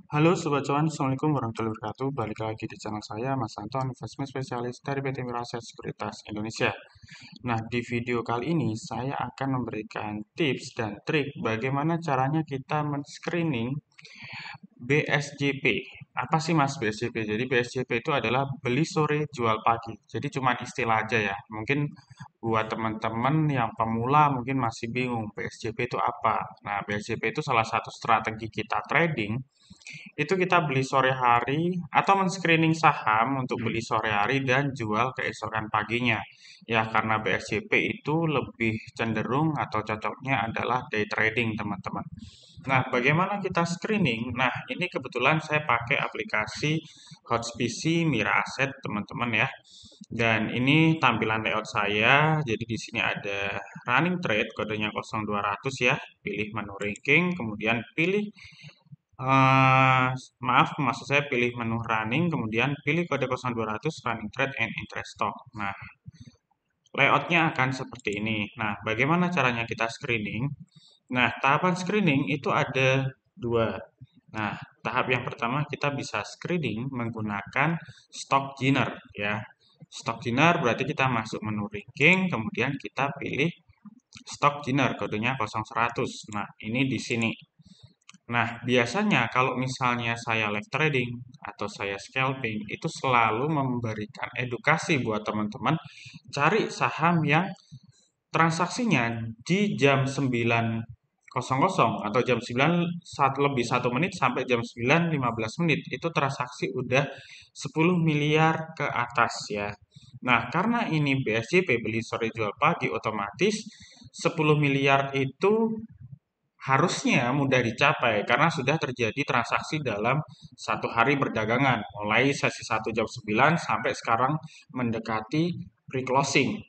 Halo Sobat Cuan, Assalamualaikum warahmatullahi wabarakatuh. Balik lagi di channel saya, Mas Anton, investment spesialis dari PT Miraset Sekuritas Indonesia. Nah, di video kali ini saya akan memberikan tips dan trik bagaimana caranya kita men-screening BSJP. Apa sih Mas BSJP? Jadi BSJP itu adalah beli sore jual pagi. Jadi cuma istilah aja ya. Mungkin buat teman-teman yang pemula mungkin masih bingung BSJP itu apa. Nah, BSJP itu salah satu strategi kita trading itu kita beli sore hari atau men-screening saham untuk beli sore hari dan jual keesokan paginya. Ya, karena BSJP itu lebih cenderung atau cocoknya adalah day trading, teman-teman. Nah, bagaimana kita screening? Nah, ini kebetulan saya pakai aplikasi Hotspisi Mira Asset, teman-teman ya. Dan ini tampilan layout saya. Jadi di sini ada running trade, kodenya 0200 ya. Pilih menu ranking, kemudian pilih maaf, maksud saya pilih menu running, kemudian pilih kode 0200 running trade and interest stop. Nah, layoutnya akan seperti ini. Nah, bagaimana caranya kita screening? Nah, tahapan screening itu ada dua. Nah, tahap yang pertama kita bisa screening menggunakan stock joiner ya. Stock joiner berarti kita masuk menu ranking, kemudian kita pilih stock joiner, kodenya 0100. Nah, ini di sini. Nah, biasanya kalau misalnya saya live trading atau saya scalping, itu selalu memberikan edukasi buat teman-teman cari saham yang transaksinya di jam 9.00 atau jam 9 saat lebih 1 menit sampai jam 9.15 menit. Itu transaksi udah 10 miliar ke atas ya. Nah, karena ini BSJP beli sore jual pagi otomatis 10 miliar itu harusnya mudah dicapai karena sudah terjadi transaksi dalam 1 hari perdagangan, mulai sesi 1 jam 9 sampai sekarang mendekati pre-closing.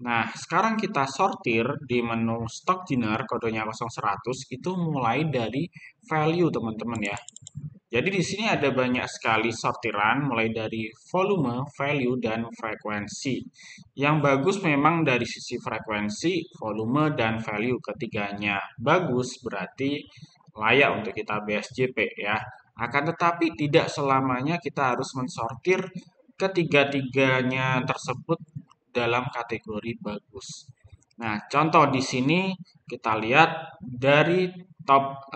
Nah, sekarang kita sortir di menu stock joiner kodenya 0100 itu mulai dari value teman-teman ya. Jadi di sini ada banyak sekali sortiran mulai dari volume, value, dan frekuensi. Yang bagus memang dari sisi frekuensi, volume, dan value ketiganya. Bagus berarti layak untuk kita BSJP ya. Akan tetapi tidak selamanya kita harus mensortir ketiga-tiganya tersebut dalam kategori bagus. Nah, contoh di sini kita lihat dari top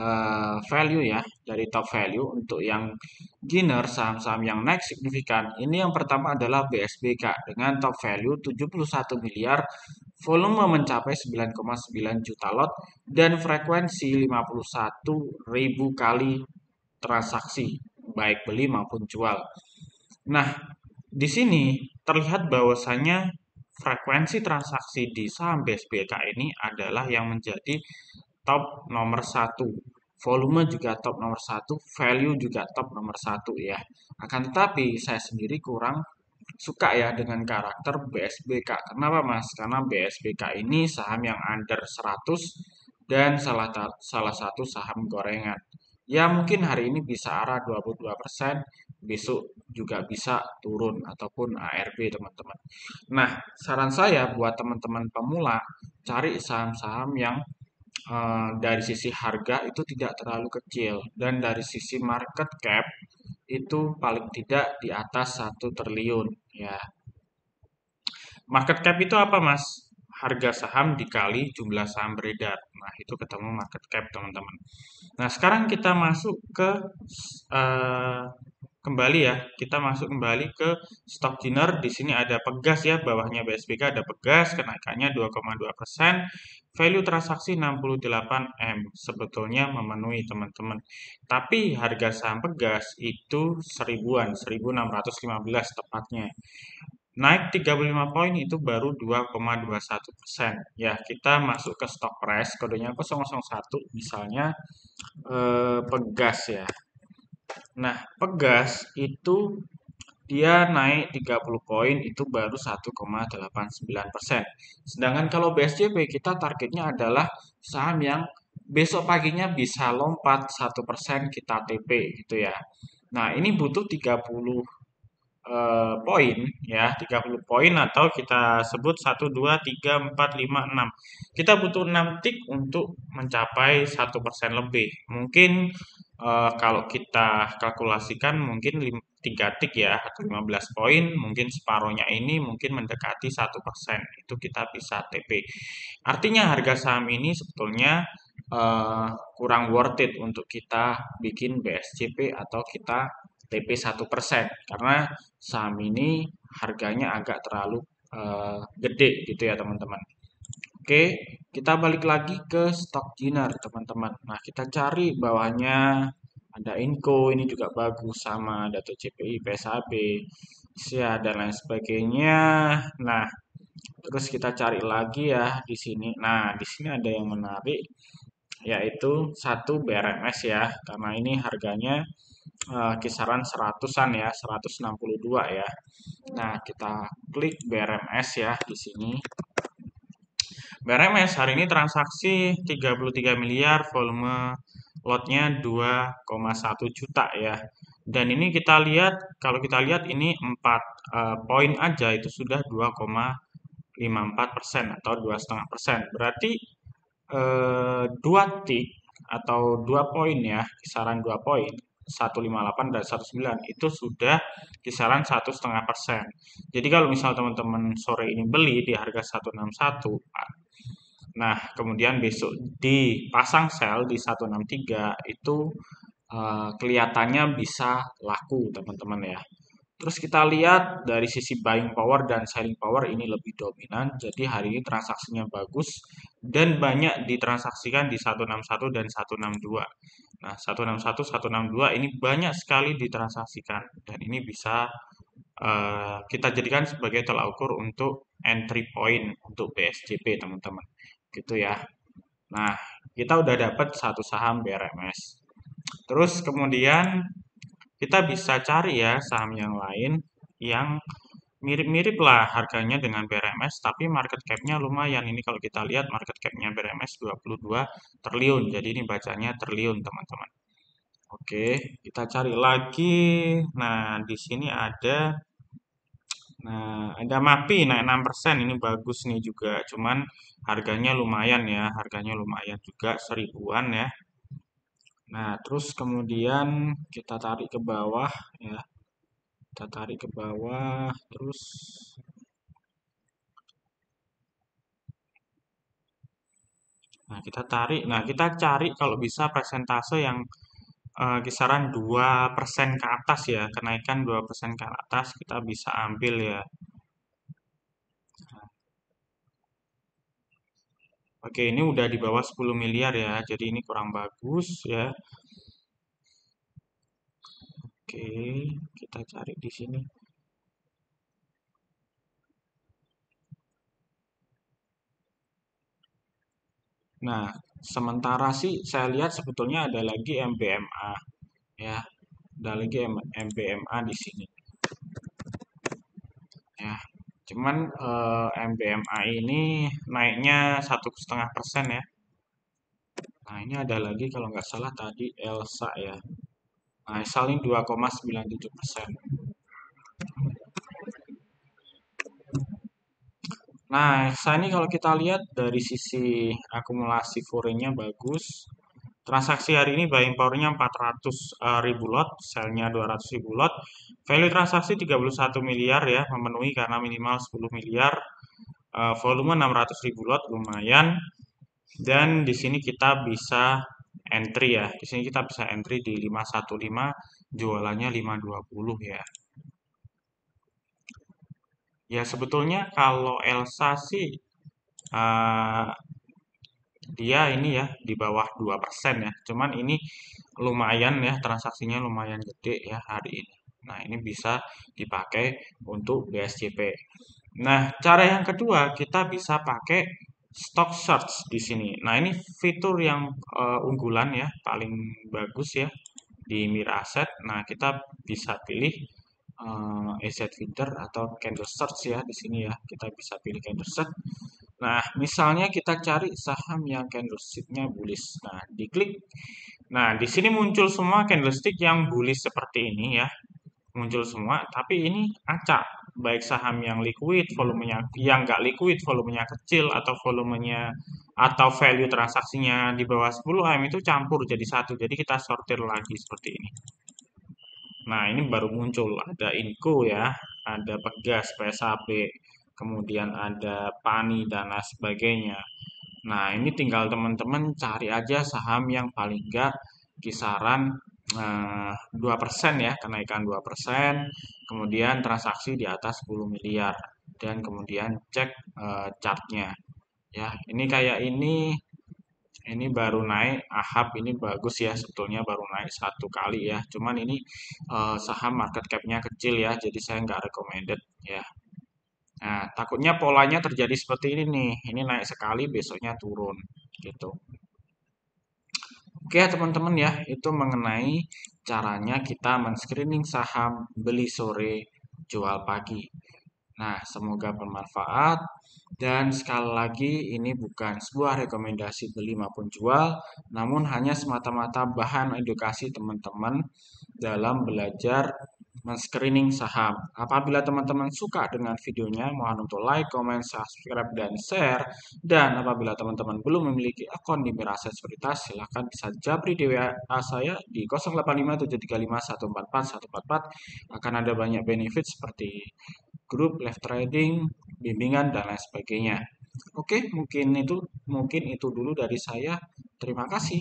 value ya, dari top value untuk yang gainer saham-saham yang naik signifikan. Ini yang pertama adalah BSBK dengan top value 71 miliar, volume mencapai 9,9 juta lot dan frekuensi 51 ribu kali transaksi, baik beli maupun jual. Nah, di sini terlihat bahwasanya frekuensi transaksi di saham BSBK ini adalah yang menjadi top nomor satu. Volume juga top nomor satu, value juga top nomor satu ya. Akan tetapi saya sendiri kurang suka ya dengan karakter BSBK. Kenapa Mas? Karena BSBK ini saham yang under 100 dan salah satu saham gorengan. Ya mungkin hari ini bisa arah 22%, besok juga bisa turun ataupun ARB teman-teman. Nah, saran saya buat teman-teman pemula, cari saham-saham yang dari sisi harga itu tidak terlalu kecil dan dari sisi market cap itu paling tidak di atas 1 triliun ya. Market cap itu apa, Mas? Harga saham dikali jumlah saham beredar. Nah, itu ketemu market cap, teman-teman. Nah, sekarang kita masuk ke eh, kembali ya. Kita masuk kembali ke stock joiner. Di sini ada Pegas ya, bawahnya BSBK ada Pegas, kenaikannya 2,2%. Value transaksi 68 M. Sebetulnya memenuhi teman-teman. Tapi harga saham Pegas itu seribuan, 1615 tepatnya. Naik 35 poin itu baru 2,21%. Ya, kita masuk ke stock price, kodenya 001 misalnya Pegas ya. Nah, Pegas itu dia naik 30 poin itu baru 1,89%. Sedangkan kalau BSJP kita targetnya adalah saham yang besok paginya bisa lompat 1% kita TP gitu ya. Nah, ini butuh 30 poin ya, 30 poin atau kita sebut 1, 2, 3, 4, 5, 6. Kita butuh 6 tick untuk mencapai 1% lebih. Mungkin kalau kita kalkulasikan mungkin 3 tik ya atau 15 poin, mungkin separohnya ini mungkin mendekati 1%. Itu kita bisa TP. Artinya harga saham ini sebetulnya kurang worth it untuk kita bikin BSCP atau kita TP 1%, karena saham ini harganya agak terlalu gede gitu ya teman-teman. Oke, kita balik lagi ke stok Jinar, teman-teman. Nah, kita cari bawahnya ada Inco, ini juga bagus sama ada TCPI, PSAB, SIA dan lain sebagainya. Nah, terus kita cari lagi ya di sini. Nah, di sini ada yang menarik yaitu satu BRMS ya, karena ini harganya kisaran seratusan ya, 162 ya. Nah, kita klik BRMS ya di sini. BRMS hari ini transaksi 33 miliar, volume lotnya 2,1 juta ya. Dan ini kita lihat, kalau kita lihat ini 4 poin aja itu sudah 2,54% atau 2,5%. Berarti 2 tik atau 2 poin ya, kisaran 2 poin, 158 dan 19 itu sudah kisaran 1,5%. Jadi kalau misal teman-teman sore ini beli di harga 161, nah kemudian besok dipasang sell di 163, itu kelihatannya bisa laku teman-teman ya. Terus kita lihat dari sisi buying power dan selling power ini lebih dominan. Jadi hari ini transaksinya bagus dan banyak ditransaksikan di 161 dan 162. Nah, 161, 162 ini banyak sekali ditransaksikan dan ini bisa kita jadikan sebagai tolak ukur untuk entry point untuk BSCP teman-teman. Gitu ya. Nah, kita udah dapat satu saham BRMS. Terus kemudian kita bisa cari ya saham yang lain yang mirip-mirip lah harganya dengan BRMS, tapi market cap-nya lumayan. Ini kalau kita lihat market cap-nya BRMS 22 triliun, jadi ini bacanya triliun teman-teman. Oke, kita cari lagi. Nah, di sini ada MAPI naik 6%, ini bagus nih juga. Cuman harganya lumayan ya, harganya lumayan juga seribuan ya. Nah, terus kemudian kita tarik ke bawah ya. Kita tarik ke bawah terus. Nah, kita cari kalau bisa persentase yang kisaran 2% ke atas ya. Kenaikan 2% ke atas kita bisa ambil ya. Oke, ini udah di bawah 10 miliar ya. Jadi ini kurang bagus ya. Oke, kita cari di sini. Nah, sementara sih saya lihat sebetulnya ada lagi MBMA ya. Ada lagi MBMA di sini ya. Cuman MBMA ini naiknya 1,5% ya. Nah, ini ada lagi kalau nggak salah tadi Elsa ya. Nah, Elsa ini 2,97%. Nah, Elsa ini kalau kita lihat dari sisi akumulasi foreign-nya bagus. Transaksi hari ini buying power-nya 400 ribu lot, sell-nya 200 ribu lot. Value transaksi 31 miliar ya, memenuhi karena minimal 10 miliar. Volume 600 ribu lot, lumayan. Dan di sini kita bisa entry ya. Di sini kita bisa entry di 515, jualannya 520 ya. Ya sebetulnya kalau Elsa sih uh, dia ini ya di bawah 2% ya. Cuman ini lumayan ya, transaksinya lumayan gede ya hari ini. Nah, ini bisa dipakai untuk BSCP. Nah, cara yang kedua kita bisa pakai stock search di sini. Nah, ini fitur yang unggulan ya, paling bagus ya di Mira Asset. Nah, kita bisa pilih asset feeder atau candle search ya di sini ya. Kita bisa pilih candle search. Nah, misalnya kita cari saham yang candlestick-nya bullish. Nah, diklik. Nah, di sini muncul semua candlestick yang bullish seperti ini ya. Muncul semua, tapi ini acak. baik saham yang liquid, volumenya yang nggak liquid, volumenya kecil, atau volumenya atau value transaksinya di bawah 10 M itu campur jadi satu. Jadi kita sortir lagi seperti ini. Nah, ini baru muncul. Ada Inco ya, ada Pegas, PSAB, kemudian ada Pani, dan lain sebagainya. Nah, ini tinggal teman-teman cari aja saham yang paling enggak kisaran 2% ya, kenaikan 2%, kemudian transaksi di atas 10 miliar, dan kemudian cek chartnya. Ya, ini kayak ini baru naik, AHAB ini bagus ya, sebetulnya baru naik satu kali ya. Cuman ini saham market cap-nya kecil ya, jadi saya nggak recommended ya. Nah, takutnya polanya terjadi seperti ini nih. Ini naik sekali, besoknya turun gitu. Oke ya teman-teman ya, itu mengenai caranya kita men-screening saham beli sore, jual pagi. Nah, semoga bermanfaat. Dan sekali lagi, ini bukan sebuah rekomendasi beli maupun jual, namun hanya semata-mata bahan edukasi teman-teman dalam belajar men-screening saham. Apabila teman-teman suka dengan videonya, mohon untuk like, comment, subscribe, dan share. Dan apabila teman-teman belum memiliki akun di Miraset Sekuritas, silahkan bisa japri di WA saya di 085735144144. Akan ada banyak benefit seperti grup, live trading, bimbingan, dan lain sebagainya. Oke, mungkin itu dulu dari saya. Terima kasih.